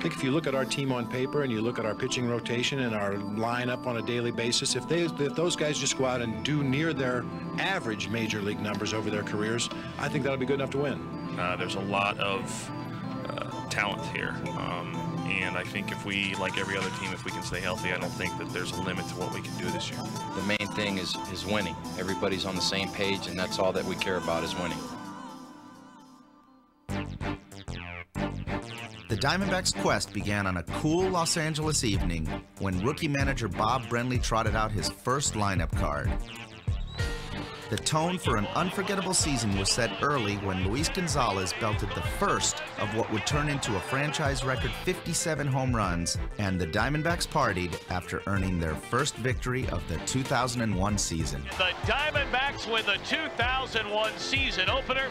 I think if you look at our team on paper and you look at our pitching rotation and our lineup on a daily basis, if those guys just go out and do near their average major league numbers over their careers, I think that'll be good enough to win. There's a lot of talent here, and I think if we, like every other team, if we can stay healthy, I don't think that there's a limit to what we can do this year. The main thing is winning. Everybody's on the same page, and that's all that we care about is winning. The Diamondbacks' quest began on a cool Los Angeles evening when rookie manager Bob Brenly trotted out his first lineup card. The tone for an unforgettable season was set early when Luis Gonzalez belted the first of what would turn into a franchise record 57 home runs, and the Diamondbacks partied after earning their first victory of the 2001 season. The Diamondbacks win the 2001 season opener,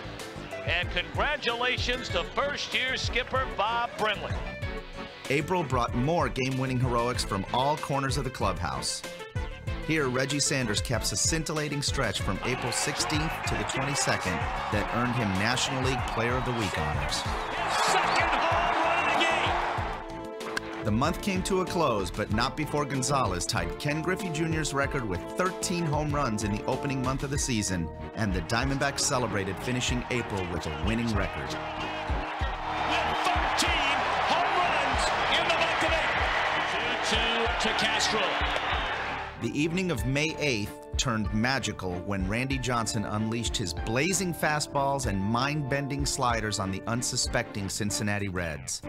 and congratulations to first-year skipper Bob Brenly. April brought more game-winning heroics from all corners of the clubhouse. Here, Reggie Sanders caps a scintillating stretch from April 16th to the 22nd that earned him National League Player of the Week honors. Second home run of the game. The month came to a close, but not before Gonzalez tied Ken Griffey Jr.'s record with 13 home runs in the opening month of the season, and the Diamondbacks celebrated finishing April with a winning record. With 13 home runs in the month of April. 2-2 to Castro. The evening of May 8th turned magical when Randy Johnson unleashed his blazing fastballs and mind-bending sliders on the unsuspecting Cincinnati Reds.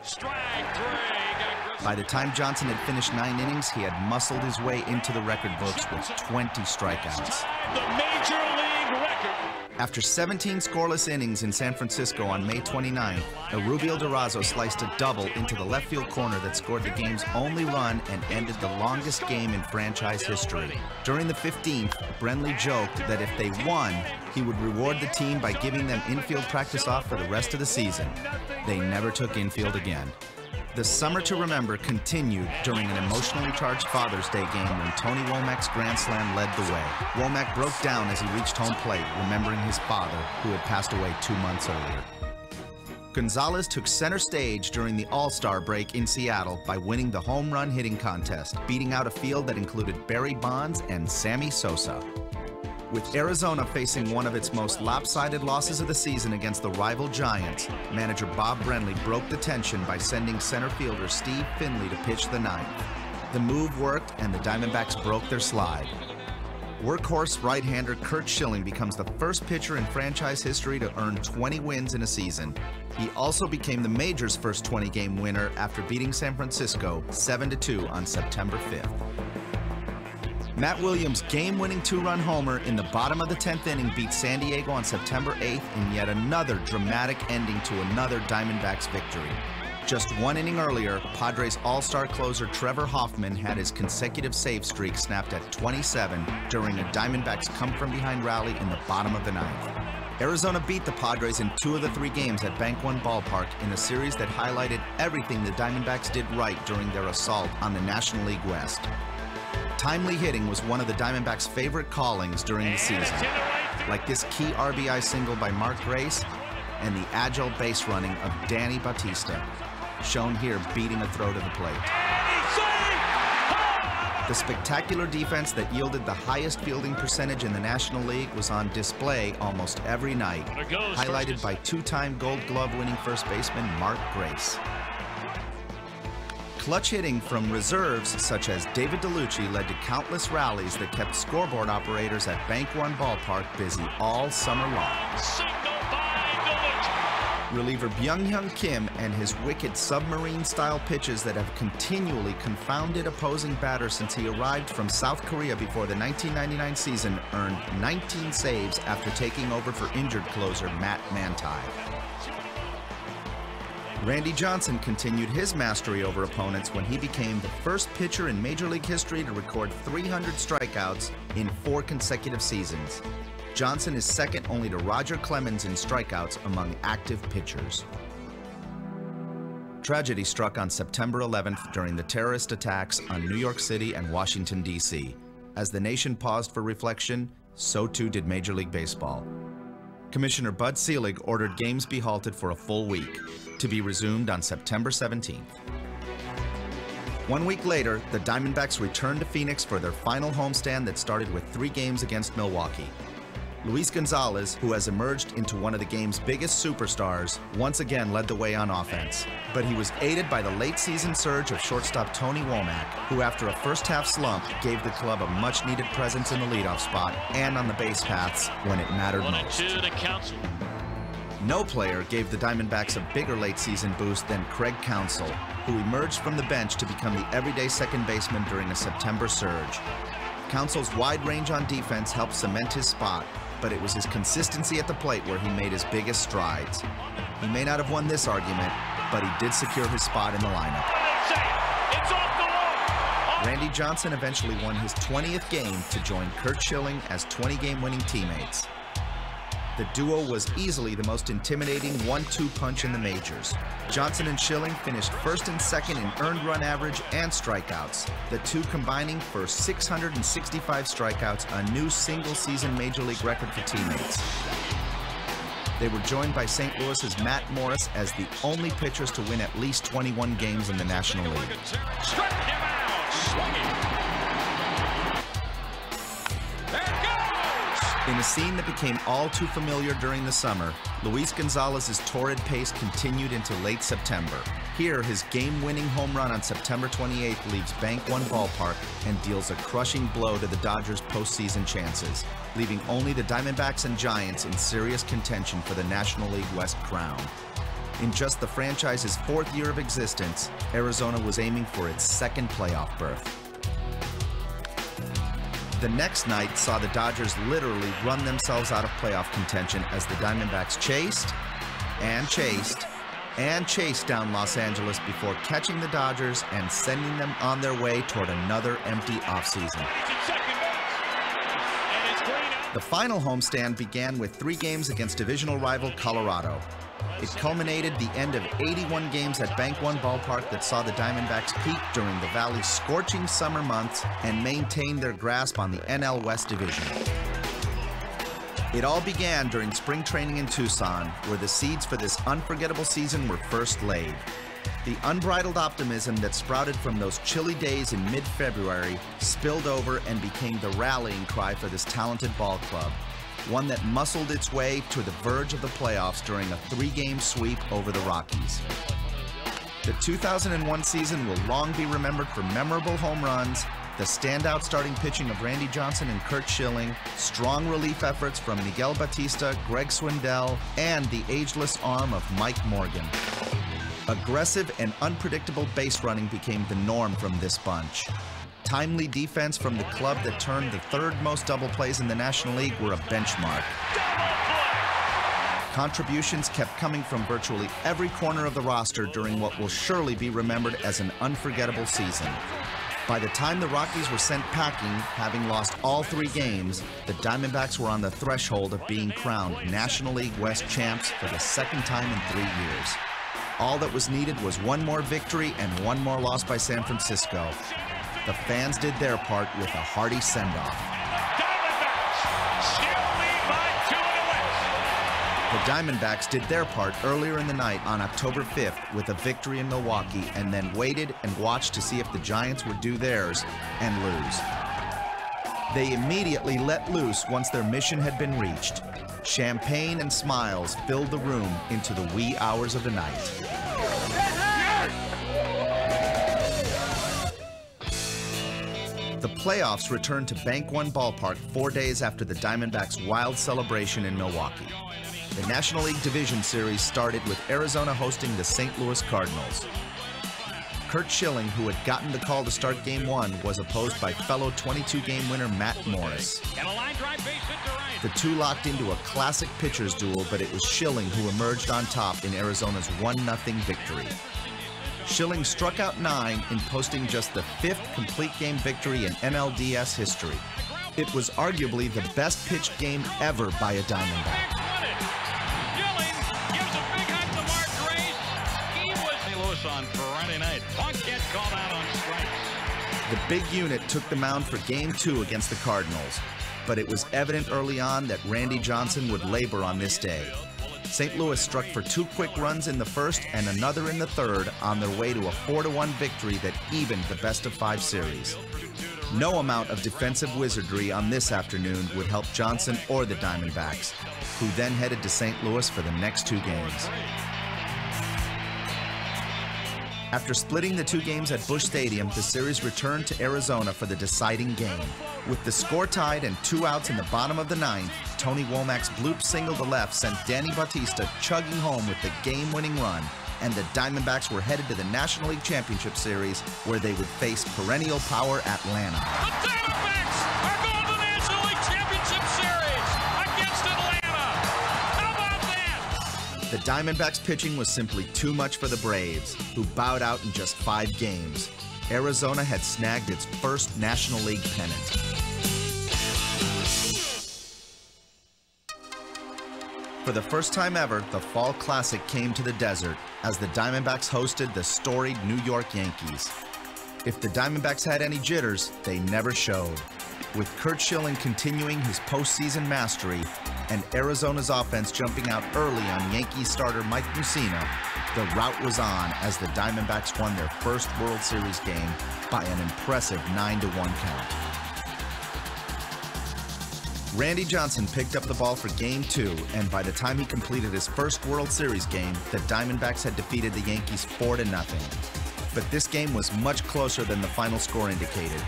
Strike three. By the time Johnson had finished 9 innings, he had muscled his way into the record books with 20 strikeouts. The Major League record. After 17 scoreless innings in San Francisco on May 29th, Erubio Durazo sliced a double into the left field corner that scored the game's only run and ended the longest game in franchise history. During the 15th, Brenly joked that if they won, he would reward the team by giving them infield practice off for the rest of the season. They never took infield again. The summer to remember continued during an emotionally charged Father's Day game when Tony Womack's grand slam led the way. Womack broke down as he reached home plate, remembering his father, who had passed away 2 months earlier. Gonzalez took center stage during the All-Star break in Seattle by winning the home run hitting contest, beating out a field that included Barry Bonds and Sammy Sosa. With Arizona facing one of its most lopsided losses of the season against the rival Giants, manager Bob Brenly broke the tension by sending center fielder Steve Finley to pitch the 9th. The move worked, and the Diamondbacks broke their slide. Workhorse right-hander Curt Schilling becomes the first pitcher in franchise history to earn 20 wins in a season. He also became the Majors' first 20-game winner after beating San Francisco 7-2 on September 5th. Matt Williams' game-winning 2-run homer in the bottom of the 10th inning beat San Diego on September 8th in yet another dramatic ending to another Diamondbacks victory. Just 1 inning earlier, Padres all-star closer Trevor Hoffman had his consecutive save streak snapped at 27 during a Diamondbacks come-from-behind rally in the bottom of the 9th. Arizona beat the Padres in 2 of the 3 games at Bank One Ballpark in a series that highlighted everything the Diamondbacks did right during their assault on the National League West. Timely hitting was one of the Diamondbacks' favorite callings during the season, like this key RBI single by Mark Grace and the agile base running of Danny Bautista, shown here beating a throw to the plate. The spectacular defense that yielded the highest fielding percentage in the National League was on display almost every night, highlighted by 2-time Gold Glove winning first baseman Mark Grace. Clutch hitting from reserves such as David DeLucci led to countless rallies that kept scoreboard operators at Bank One Ballpark busy all summer long. Reliever Byung-Hyun Kim and his wicked submarine-style pitches that have continually confounded opposing batters since he arrived from South Korea before the 1999 season earned 19 saves after taking over for injured closer Matt Manti. Randy Johnson continued his mastery over opponents when he became the first pitcher in Major League history to record 300 strikeouts in 4 consecutive seasons. Johnson is second only to Roger Clemens in strikeouts among active pitchers. Tragedy struck on September 11th during the terrorist attacks on New York City and Washington, D.C. As the nation paused for reflection, so too did Major League Baseball. Commissioner Bud Selig ordered games be halted for a full week, to be resumed on September 17th. 1 week later, the Diamondbacks returned to Phoenix for their final homestand that started with 3 games against Milwaukee. Luis Gonzalez, who has emerged into one of the game's biggest superstars, once again led the way on offense. But he was aided by the late-season surge of shortstop Tony Womack, who after a first-half slump gave the club a much-needed presence in the leadoff spot and on the base paths when it mattered most. 1-2 to Counsell. No player gave the Diamondbacks a bigger late-season boost than Craig Counsell, who emerged from the bench to become the everyday second baseman during a September surge. Counsell's wide range on defense helped cement his spot, but it was his consistency at the plate where he made his biggest strides. He may not have won this argument, but he did secure his spot in the lineup. It's off the wall. Randy Johnson eventually won his 20th game to join Curt Schilling as 20-game winning teammates. The duo was easily the most intimidating 1-2 punch in the majors. Johnson and Schilling finished first and second in earned run average and strikeouts, the two combining for 665 strikeouts, a new single-season Major League record for teammates. They were joined by St. Louis's Matt Morris as the only pitchers to win at least 21 games in the National League. Struck him out. Swinging. In a scene that became all too familiar during the summer, Luis Gonzalez's torrid pace continued into late September. Here, his game-winning home run on September 28th leaves Bank One Ballpark and deals a crushing blow to the Dodgers' postseason chances, leaving only the Diamondbacks and Giants in serious contention for the National League West crown. In just the franchise's 4th year of existence, Arizona was aiming for its 2nd playoff berth. The next night saw the Dodgers literally run themselves out of playoff contention as the Diamondbacks chased and chased and chased down Los Angeles before catching the Dodgers and sending them on their way toward another empty offseason. The final homestand began with 3 games against divisional rival Colorado. It culminated the end of 81 games at Bank One Ballpark that saw the Diamondbacks peak during the Valley's scorching summer months and maintain their grasp on the NL West division. It all began during spring training in Tucson, where the seeds for this unforgettable season were first laid. The unbridled optimism that sprouted from those chilly days in mid-February spilled over and became the rallying cry for this talented ball club, one that muscled its way to the verge of the playoffs during a 3-game sweep over the Rockies. The 2001 season will long be remembered for memorable home runs, the standout starting pitching of Randy Johnson and Curt Schilling, strong relief efforts from Miguel Batista, Greg Swindell, and the ageless arm of Mike Morgan. Aggressive and unpredictable base running became the norm from this bunch. Timely defense from the club that turned the 3rd most double plays in the National League were a benchmark. Contributions kept coming from virtually every corner of the roster during what will surely be remembered as an unforgettable season. By the time the Rockies were sent packing, having lost all 3 games, the Diamondbacks were on the threshold of being crowned National League West champs for the 2nd time in 3 years. All that was needed was 1 more victory and 1 more loss by San Francisco. The fans did their part with a hearty send-off. The Diamondbacks did their part earlier in the night on October 5th with a victory in Milwaukee, and then waited and watched to see if the Giants would do theirs and lose. They immediately let loose once their mission had been reached. Champagne and smiles filled the room into the wee hours of the night. The playoffs returned to Bank One Ballpark 4 days after the Diamondbacks' wild celebration in Milwaukee. The National League Division Series started with Arizona hosting the St. Louis Cardinals. Curt Schilling, who had gotten the call to start Game 1, was opposed by fellow 22-game winner Matt Morris. The two locked into a classic pitcher's duel, but it was Schilling who emerged on top in Arizona's 1-0 victory. Schilling struck out 9 in posting just the 5th complete game victory in NLDS history. It was arguably the best pitched game ever by a Diamondback. On Friday night. Plunkett called out on strikes. The big unit took the mound for Game 2 against the Cardinals. but it was evident early on that Randy Johnson would labor on this day. St. Louis struck for 2 quick runs in the first and another in the third on their way to a 4-1 victory that evened the best-of-5 series. No amount of defensive wizardry on this afternoon would help Johnson or the Diamondbacks, who then headed to St. Louis for the next 2 games. After splitting the 2 games at Busch Stadium, the series returned to Arizona for the deciding game. With the score tied and 2 outs in the bottom of the 9th, Tony Womack's bloop single to left sent Danny Bautista chugging home with the game-winning run, and the Diamondbacks were headed to the National League Championship Series, where they would face perennial power Atlanta. The Diamondbacks are going to the National League Championship Series against Atlanta. How about that? The Diamondbacks' pitching was simply too much for the Braves, who bowed out in just 5 games. Arizona had snagged its first National League pennant. For the first time ever, the Fall Classic came to the desert as the Diamondbacks hosted the storied New York Yankees. If the Diamondbacks had any jitters, they never showed. With Curt Schilling continuing his postseason mastery and Arizona's offense jumping out early on Yankees starter Mike Mussina, the rout was on as the Diamondbacks won their first World Series game by an impressive 9-1 count. Randy Johnson picked up the ball for Game 2, and by the time he completed his first World Series game, the Diamondbacks had defeated the Yankees 4-0. But this game was much closer than the final score indicated.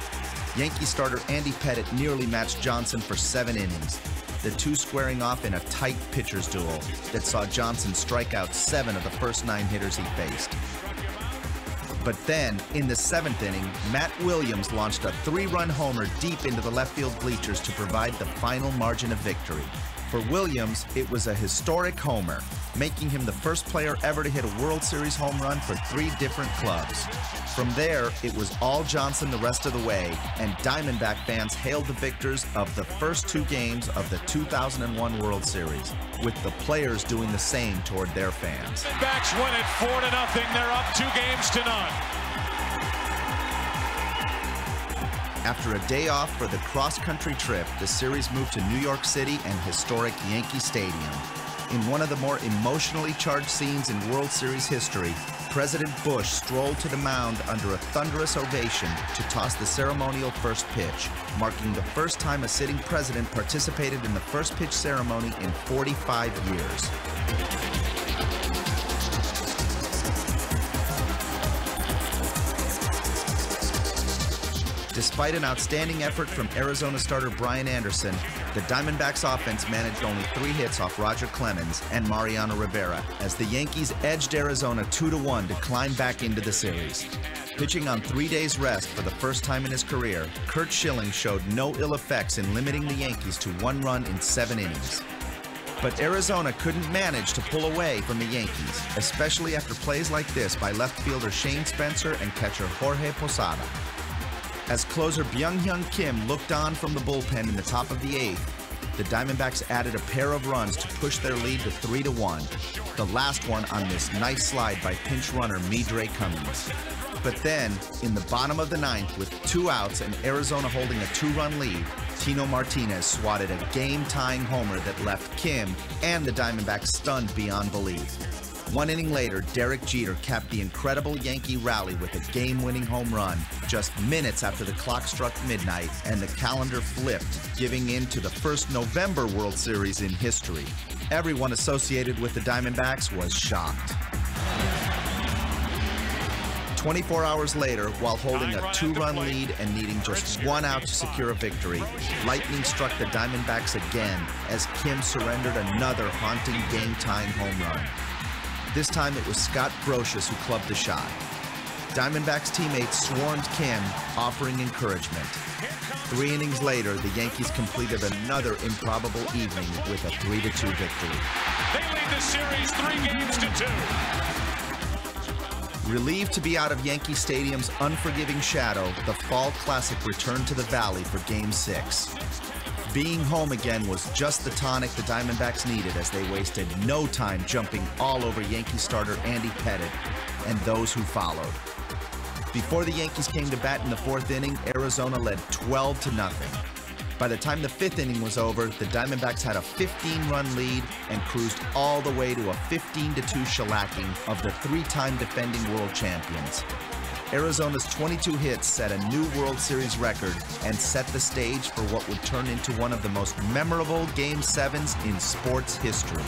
Yankee starter Andy Pettitte nearly matched Johnson for 7 innings, the 2 squaring off in a tight pitcher's duel that saw Johnson strike out 7 of the first 9 hitters he faced. But then, in the 7th inning, Matt Williams launched a 3-run homer deep into the left field bleachers to provide the final margin of victory. For Williams, it was a historic homer, making him the first player ever to hit a World Series home run for 3 different clubs. From there, it was all Johnson the rest of the way, and Diamondback fans hailed the victors of the first 2 games of the 2001 World Series, with the players doing the same toward their fans. Diamondbacks win it 4-0. They're up 2-0. After a day off for the cross-country trip, the series moved to New York City and historic Yankee Stadium. In one of the more emotionally charged scenes in World Series history, President Bush strolled to the mound under a thunderous ovation to toss the ceremonial first pitch, marking the first time a sitting president participated in the first pitch ceremony in 45 years. Despite an outstanding effort from Arizona starter Brian Anderson, the Diamondbacks offense managed only 3 hits off Roger Clemens and Mariano Rivera as the Yankees edged Arizona 2-1 to climb back into the series. Pitching on 3 days rest for the first time in his career, Curt Schilling showed no ill effects in limiting the Yankees to 1 run in 7 innings. But Arizona couldn't manage to pull away from the Yankees, especially after plays like this by left fielder Shane Spencer and catcher Jorge Posada. As closer Byung-Hyun Kim looked on from the bullpen in the top of the 8th, the Diamondbacks added a pair of runs to push their lead to 3-1, the last one on this nice slide by pinch runner Midre Cummings. But then, in the bottom of the 9th, with 2 outs and Arizona holding a 2-run lead, Tino Martinez swatted a game-tying homer that left Kim and the Diamondbacks stunned beyond belief. 1 inning later, Derek Jeter capped the incredible Yankee rally with a game-winning home run just minutes after the clock struck midnight and the calendar flipped, giving in to the first November World Series in history. Everyone associated with the Diamondbacks was shocked. 24 hours later, while holding a 2-run lead and needing just 1 out to secure a victory, lightning struck the Diamondbacks again as Kim surrendered another haunting game-tying home run. This time it was Scott Brocious who clubbed the shot. Diamondbacks teammates swarmed Kim, offering encouragement. 3 innings later, the Yankees completed another improbable evening with a 3-2 victory. They lead the series 3-2. Relieved to be out of Yankee Stadium's unforgiving shadow, the Fall Classic returned to the Valley for Game 6. Being home again was just the tonic the Diamondbacks needed as they wasted no time jumping all over Yankee starter Andy Pettitte and those who followed. Before the Yankees came to bat in the 4th inning, Arizona led 12-0. By the time the 5th inning was over, the Diamondbacks had a 15-run lead and cruised all the way to a 15-2 shellacking of the 3-time defending world champions. Arizona's 22 hits set a new World Series record and set the stage for what would turn into one of the most memorable Game 7s in sports history.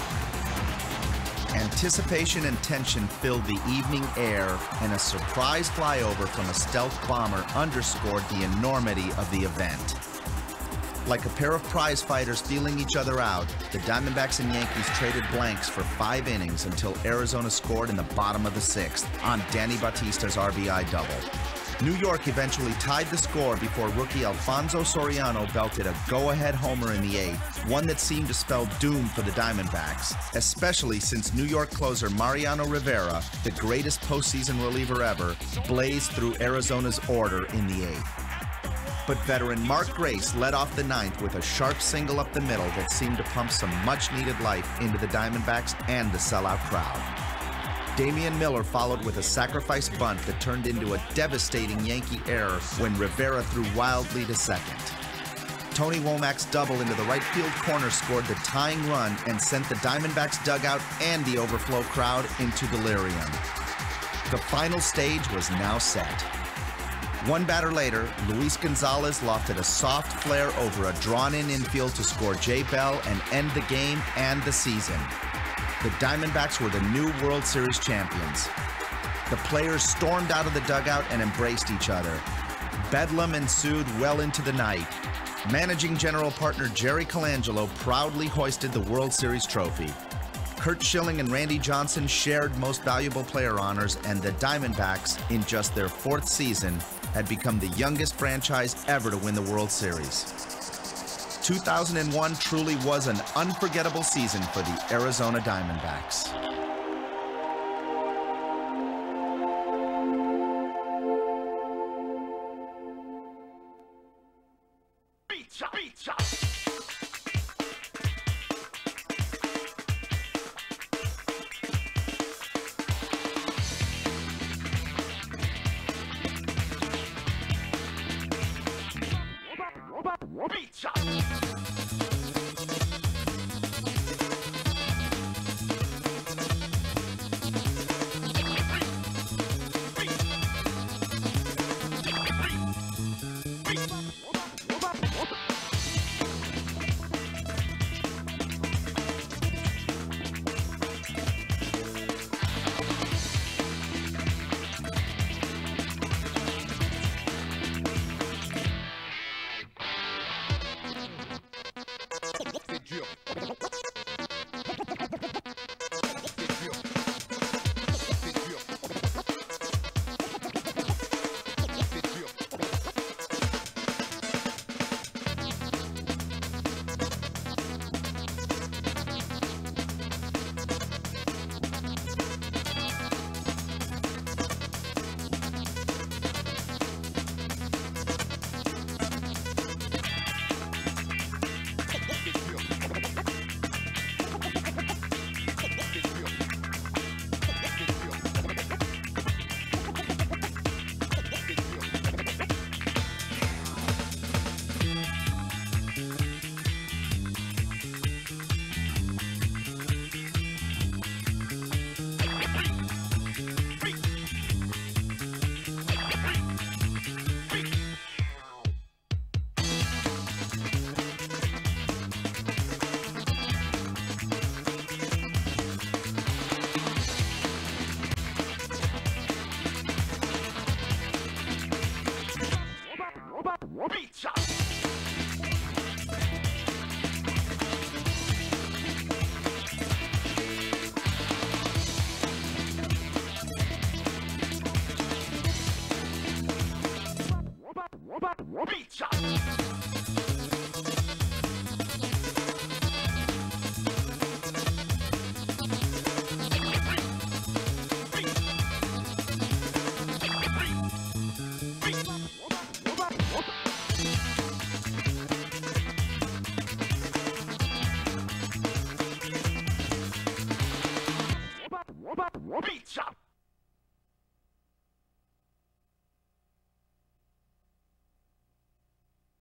Anticipation and tension filled the evening air, and a surprise flyover from a stealth bomber underscored the enormity of the event. Like a pair of prize fighters feeling each other out, the Diamondbacks and Yankees traded blanks for 5 innings until Arizona scored in the bottom of the 6th on Danny Bautista's RBI double. New York eventually tied the score before rookie Alfonso Soriano belted a go-ahead homer in the 8th, one that seemed to spell doom for the Diamondbacks, especially since New York closer Mariano Rivera, the greatest postseason reliever ever, blazed through Arizona's order in the 8th. But veteran Mark Grace led off the 9th with a sharp single up the middle that seemed to pump some much-needed life into the Diamondbacks and the sellout crowd. Damian Miller followed with a sacrifice bunt that turned into a devastating Yankee error when Rivera threw wildly to second. Tony Womack's double into the right field corner scored the tying run and sent the Diamondbacks dugout and the overflow crowd into delirium. The final stage was now set. One batter later, Luis Gonzalez lofted a soft flare over a drawn-in infield to score Jay Bell and end the game and the season. The Diamondbacks were the new World Series champions. The players stormed out of the dugout and embraced each other. Bedlam ensued well into the night. Managing general partner Jerry Colangelo proudly hoisted the World Series trophy. Curt Schilling and Randy Johnson shared Most Valuable Player honors, and the Diamondbacks, in just their 4th season, had become the youngest franchise ever to win the World Series. 2001 truly was an unforgettable season for the Arizona Diamondbacks. Pizza!